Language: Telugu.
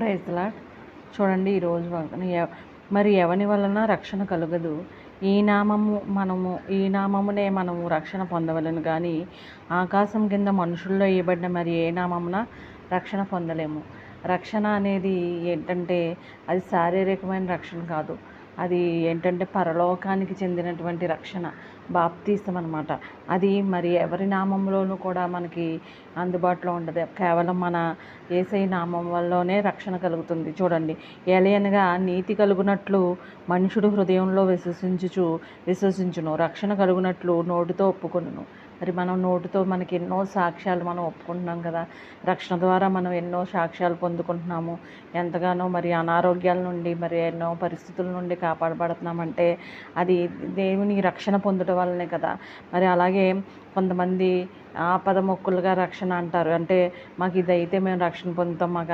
Praise lord. చూడండి ఈరోజు మరి ఎవని వలన రక్షణ కలుగదు, ఈ నామమునే మనము రక్షణ పొందవలను కానీ ఆకాశం కింద మనుషుల్లో ఇవ్వబడిన మరి ఏ నామమున రక్షణ పొందలేము. రక్షణ అనేది ఏంటంటే అది శారీరకమైన రక్షణ కాదు, అది ఏంటంటే పరలోకానికి చెందినటువంటి రక్షణ, బాప్తీసం అనమాట. అది మరి ఎవరి నామంలోనూ కూడా మనకి అందుబాటులో ఉండదు, కేవలం మన యేసయ్య నామం వల్లనే రక్షణ కలుగుతుంది. చూడండి, ఏలయనగా నీతి కలుగునట్లు మనుషుడు హృదయంలో విశ్వసించును, రక్షణ కలుగునట్లు నోటితో ఒప్పుకొనును. మరి మనం నోటితో మనకి ఎన్నో సాక్ష్యాలు మనం ఒప్పుకుంటున్నాం కదా, రక్షణ ద్వారా మనం ఎన్నో సాక్ష్యాలు పొందుకుంటున్నాము. ఎంతగానో మరి అనారోగ్యాల నుండి మరి ఎన్నో పరిస్థితుల నుండి కాపాడబడుతున్నామంటే అది దేవుని రక్షణ పొందడం వల్లనే కదా. మరి అలాగే కొంతమంది ఆపద మొక్కులుగా రక్షణ అంటారు, అంటే మాకు ఇదైతే మేము రక్షణ పొందుతాం, మాకు